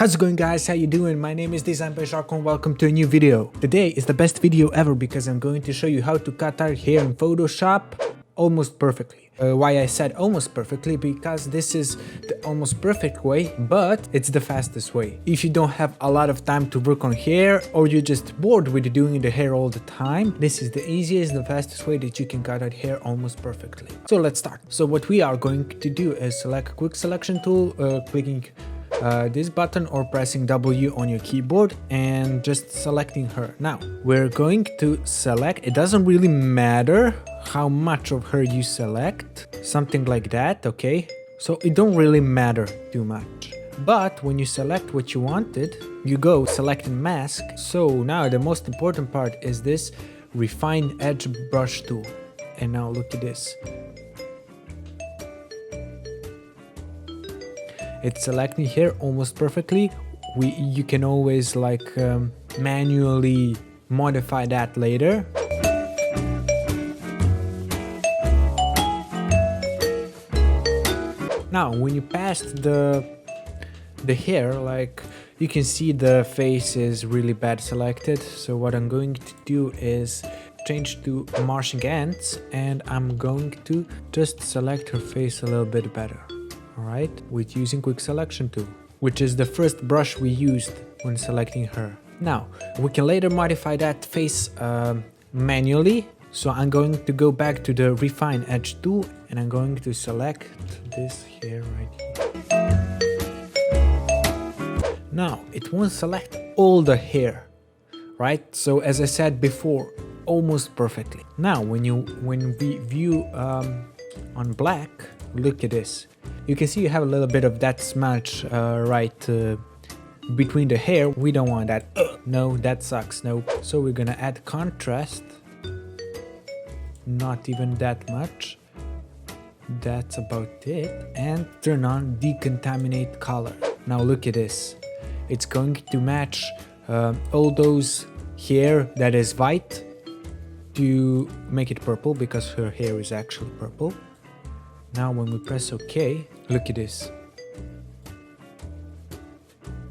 How's it going, guys? How you doing? My name is Design by Zarko and welcome to a new video. Today is the best video ever because I'm going to show you how to cut our hair in Photoshop almost perfectly. Why I said almost perfectly? Because this is the almost perfect way, but it's the fastest way. If you don't have a lot of time to work on hair or you're just bored with doing the hair all the time, this is the easiest, the fastest way that you can cut out hair almost perfectly. So let's start. So what we are going to do is select a quick selection tool, clicking this button or pressing W on your keyboard and just selecting her. Now we're going to select, it doesn't really matter how much of her you select, something like that, okay? So it don't really matter too much. But when you select what you wanted, you go select and mask. So now the most important part is this refine edge brush tool. And now look at this. It's selecting here almost perfectly. You can always like manually modify that later. Now when you passed the hair, like you can see the face is really bad selected. So what I'm going to do is change to marching ants and I'm going to just select her face a little bit better. Alright, with using quick selection tool, which is the first brush we used when selecting her. Now, we can later modify that face manually. So I'm going to go back to the refine edge tool and I'm going to select this hair right here. Now, it won't select all the hair, right? So as I said before, almost perfectly. Now, when we view on black, look at this. You can see you have a little bit of that smudge between the hair. We don't want that. No, that sucks. No. So we're gonna add contrast. Not even that much. That's about it. And turn on decontaminate color. Now look at this. It's going to match all those hair that is white to make it purple because her hair is actually purple. Now when we press OK, look at this.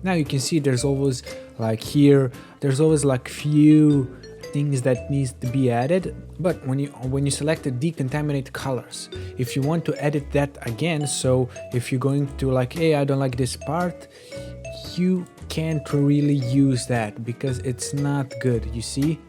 Now you can see there's always like here, there's always like few things that needs to be added. But when you select the decontaminate colors, if you want to edit that again, so if you're going to like, hey, I don't like this part, you can't really use that because it's not good, you see?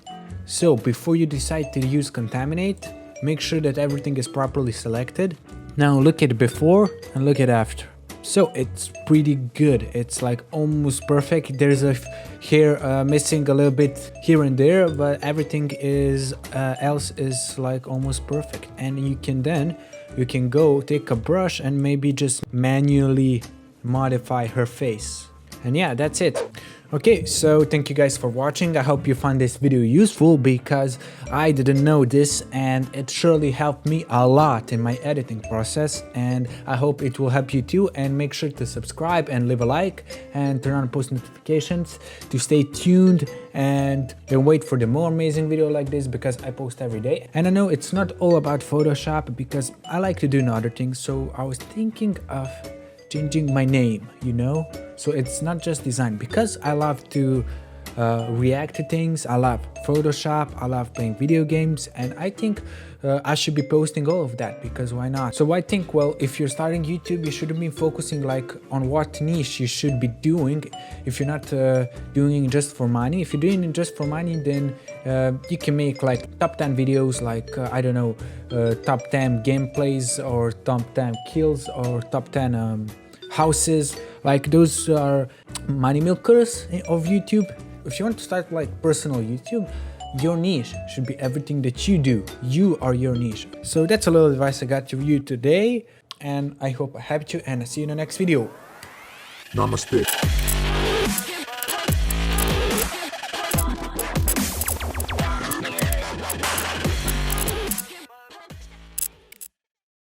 So before you decide to use contaminate, make sure that everything is properly selected. Now look at before and look at after. So it's pretty good. It's like almost perfect. There's a hair missing a little bit here and there, but everything is else is like almost perfect. And you can go take a brush and maybe just manually modify her face. And yeah, that's it. Okay, so thank you guys for watching. I hope you found this video useful because I didn't know this and it surely helped me a lot in my editing process, and I hope it will help you too. And make sure to subscribe and leave a like and turn on post notifications to stay tuned and wait for the more amazing video like this because I post every day. And I know it's not all about Photoshop because I like to do other things, so I was thinking of changing my name, you know, so it's not just design because I love to react to things. I love Photoshop, I love playing video games, and I think I should be posting all of that because why not? So I think, well, if you're starting YouTube, you shouldn't be focusing like on what niche you should be doing. If you're not doing it just for money, if you're doing it just for money, then you can make like top 10 videos, like I don't know, top 10 gameplays or top 10 kills or top 10 houses. Like those are money milkers of YouTube. If you want to start like personal YouTube, your niche should be everything that you do. You are your niche. So that's a little advice I got to you today, and I hope I helped you, and I'll see you in the next video. Namaste.